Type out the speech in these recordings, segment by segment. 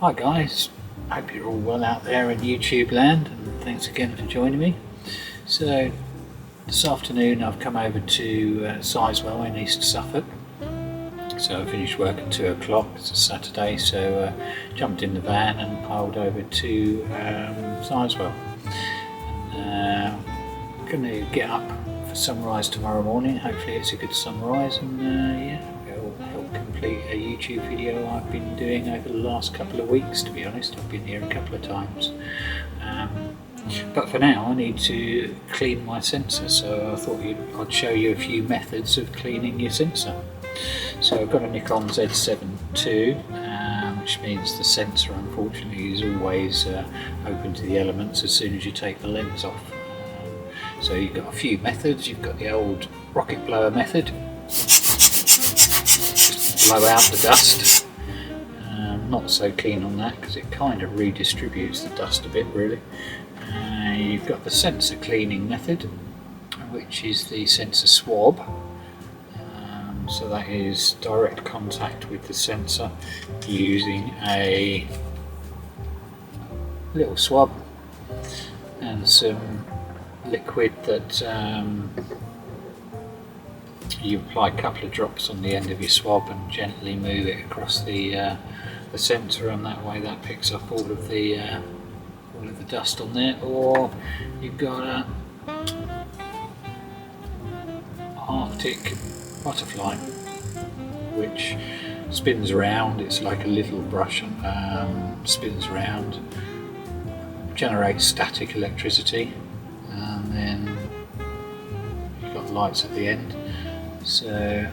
Hi guys, hope you're all well out there in YouTube land, and thanks again for joining me. So this afternoon I've come over to Sizewell in East Suffolk. So I finished work at 2 o'clock, it's a Saturday, so jumped in the van and piled over to Sizewell. I'm going to get up for sunrise tomorrow morning. Hopefully it's a good sunrise, and it'll help complete a YouTube video I've been doing over the last couple of weeks. To be honest, I've been here a couple of times, but for now I need to clean my sensor, so I thought I'd show you a few methods of cleaning your sensor. So I've got a Nikon Z7 II, which means the sensor unfortunately is always open to the elements as soon as you take the lens off. So you've got a few methods. You've got the old rocket blower method, just blow out the dust. Not so keen on that because it kind of redistributes the dust a bit really. You've got the sensor cleaning method, which is the sensor swab. So that is direct contact with the sensor using a little swab and some liquid that you apply a couple of drops on the end of your swab and gently move it across the sensor, and that way that picks up all of the dust on there. Or you've got a Arctic butterfly which spins around. It's like a little brush, spins around, generates static electricity, and then you've got lights at the end. So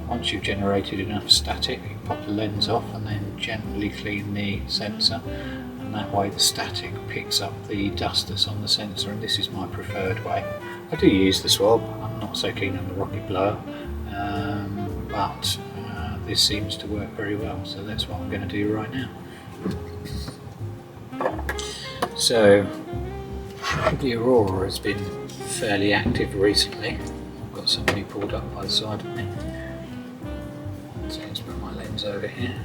once you've generated enough static, you pop the lens off and then gently clean the sensor, and that way the static picks up the dust that's on the sensor, and this is my preferred way. I do use the swab, I'm not so keen on the rocket blower, but this seems to work very well, so that's what I'm going to do right now. So the aurora has been fairly active recently. I've got somebody pulled up by the side of me. So let's put my lens over here.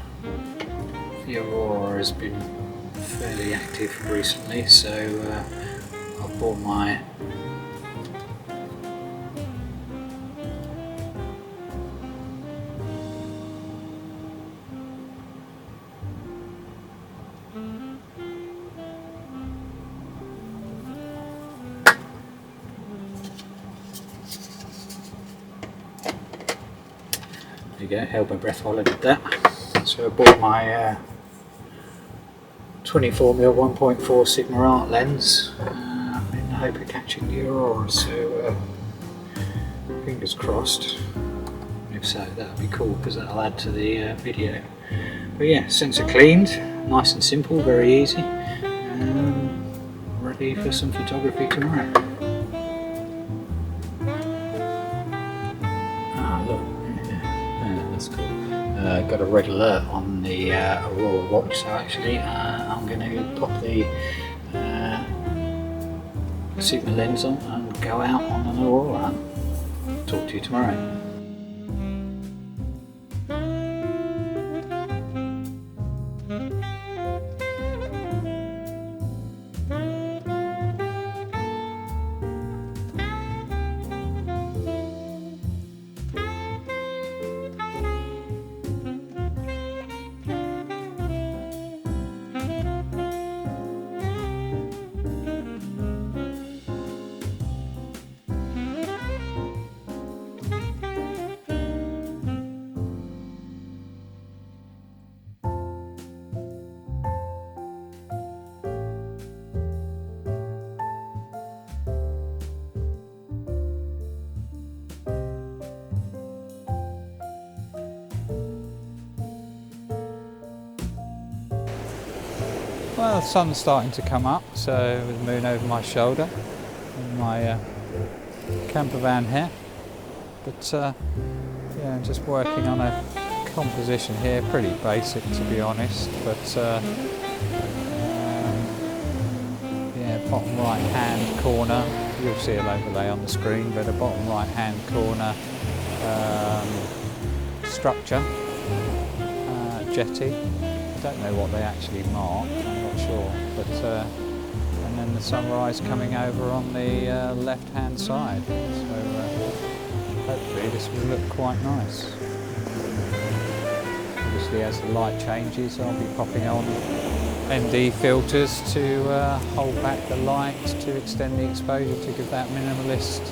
The aurora has been fairly active recently, so I've bought my there you go, held my breath while I did that. So I bought my 24mm 1.4 Sigma Art lens in the hope of catching the aurora, so fingers crossed. If so, that would be cool because that'll add to the video. But yeah, sensor cleaned, nice and simple, very easy, ready for some photography tomorrow. Got a red alert on the Aurora watch, so actually I'm going to pop the Sigma lens on and go out on an Aurora hunt. Talk to you tomorrow. Well, the sun's starting to come up, so with the moon over my shoulder and my camper van here. But yeah, I'm just working on a composition here, pretty basic to be honest, but yeah, bottom right hand corner, you'll see an overlay on the screen, but a bottom right hand corner structure, jetty, don't know what they actually mark, I'm not sure, but and then the sunrise coming over on the left hand side, so hopefully this will look quite nice. Obviously as the light changes I'll be popping on ND filters to hold back the light, to extend the exposure, to give that minimalist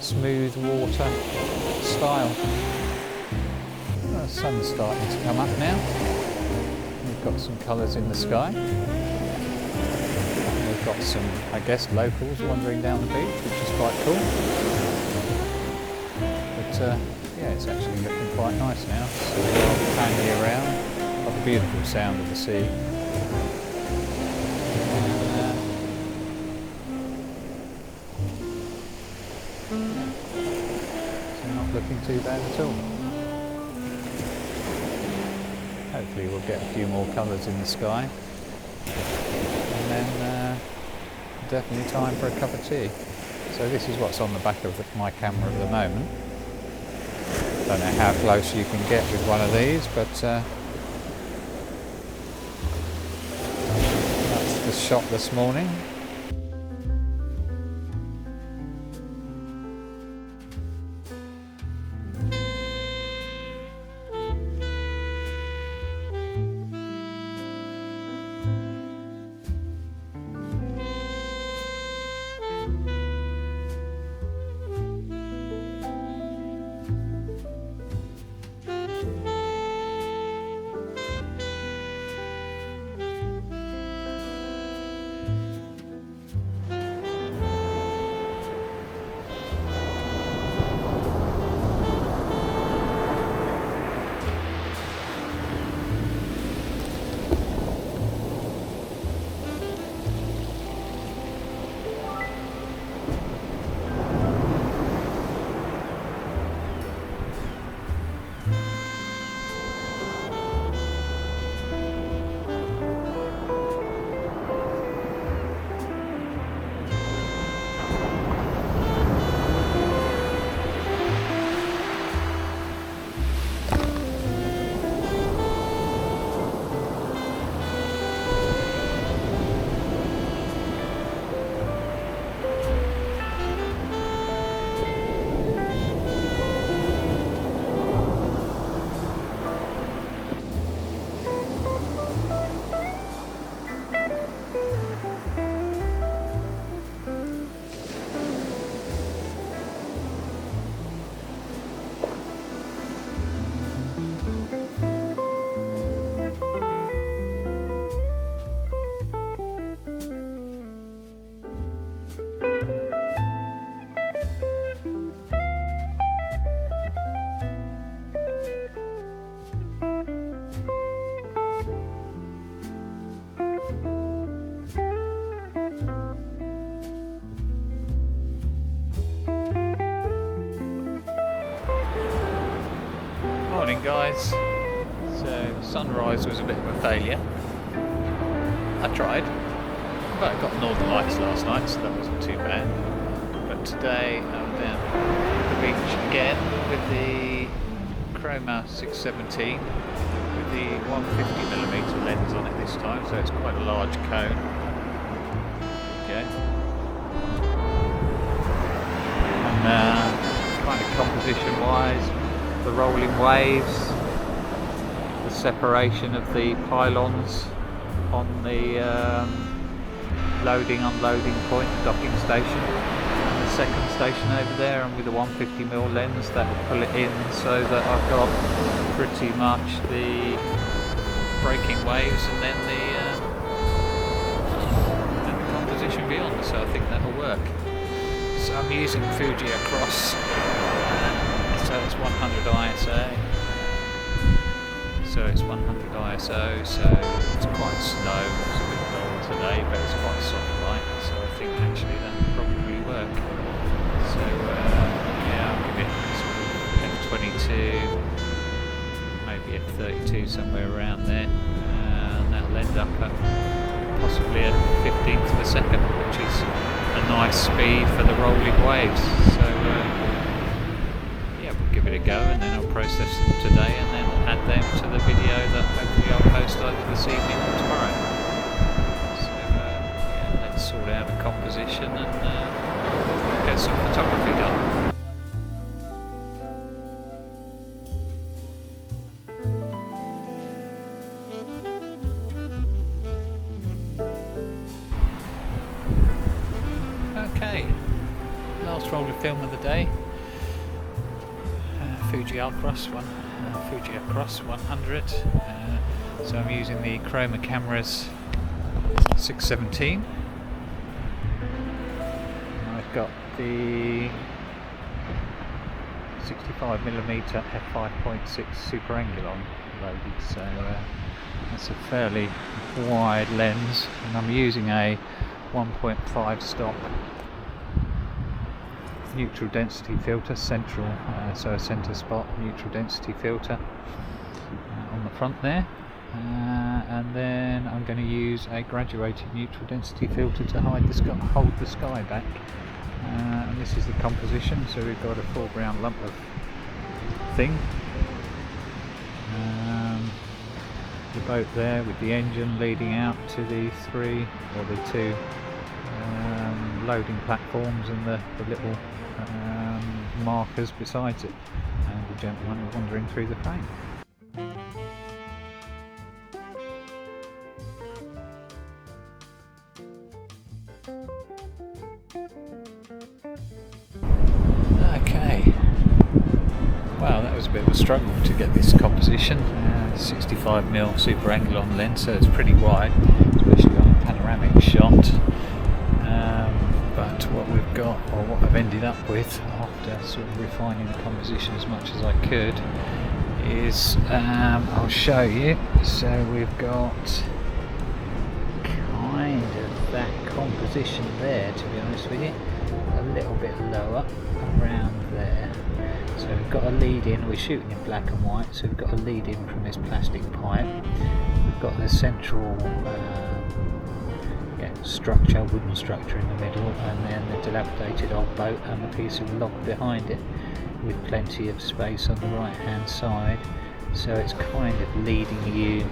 smooth water style. The sun's starting to come up now. We've got some colours in the sky. We've got some, I guess, locals wandering down the beach, which is quite cool. But yeah, it's actually looking quite nice now. So I'll pan you around. Got the beautiful sound of the sea. So not looking too bad at all. Hopefully we'll get a few more colours in the sky. And then definitely time for a cup of tea. So this is what's on the back of my camera at the moment. Don't know how close you can get with one of these, but that's the shot this morning. Morning guys. So sunrise was a bit of a failure. I tried, but I got Northern Lights last night, so that wasn't too bad. But today I'm down the beach again with the Chroma 617 with the 150mm lens on it this time, so it's quite a large cone. Okay. And kind of composition wise, the rolling waves, the separation of the pylons on the loading unloading point, the docking station, and the second station over there, and with the 150mm lens that will pull it in so that I've got pretty much the breaking waves and then the composition beyond, so I think that'll work. So I'm using Fuji across. So it's 100 ISO, so it's 100 ISO, so it's quite slow, it's a bit dull today, but it's quite soft light, so I think actually that will probably work. So yeah, I'll give it sort of f22, maybe f32, somewhere around there, and that'll end up at possibly a 15th of a second, which is a nice speed for the rolling waves. So give it a go, and then I'll process them today and then add add them to the video that hopefully I'll post either this evening or tomorrow. So yeah, let's sort out the composition and get some photography done. Okay, last roll of film of the day. Fuji Across 100. So I'm using the Chroma Cameras 617. I've got the 65mm f5.6 Super Angulon loaded, so that's a fairly wide lens, and I'm using a 1.5 stop neutral density filter, central, so a centre spot neutral density filter on the front there, and then I'm going to use a graduated neutral density filter to hold the sky back, and this is the composition. So we've got a foreground lump of thing, the boat there with the engine leading out to the two loading platforms and the little markers besides it, and the gentleman wandering through the frame. Okay, wow, that was a bit of a struggle to get this composition. 65mm Super Angulon lens, so it's pretty wide, especially on a panoramic shot. But what we've got, or what I've ended up with after sort of refining the composition as much as I could, is I'll show you. So we've got kind of that composition there, to be honest with you, a little bit lower around there. So we've got a lead in, we're shooting in black and white, so we've got a lead in from this plastic pipe. We've got the central structure, wooden structure in the middle, and then the dilapidated old boat and a piece of log behind it with plenty of space on the right hand side. So it's kind of leading you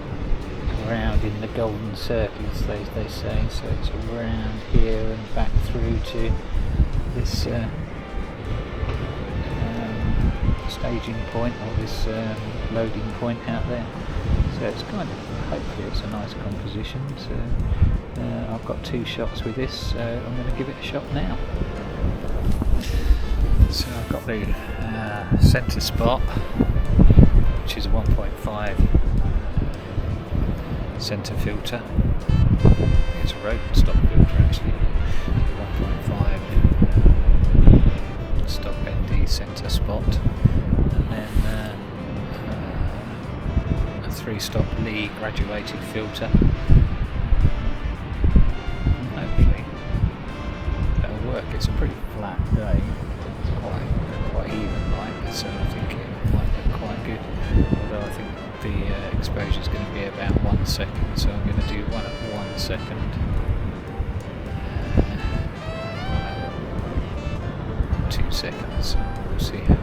around in the golden circles, they say. So it's around here and back through to this staging point, or this loading point out there. So it's kind of, hopefully it's a nice composition. So I've got two shots with this, so I'm going to give it a shot now. So I've got the centre spot, which is a 1.5 centre filter. It's a rodent stock filter actually. 1.5 stock ND centre spot, and then a 3-stop Lee graduated filter. It's a pretty flat day, it's quite even light, so I think it might look quite good, although I think the exposure is going to be about 1 second, so I'm going to do one at 1 second, 2 seconds, we'll see how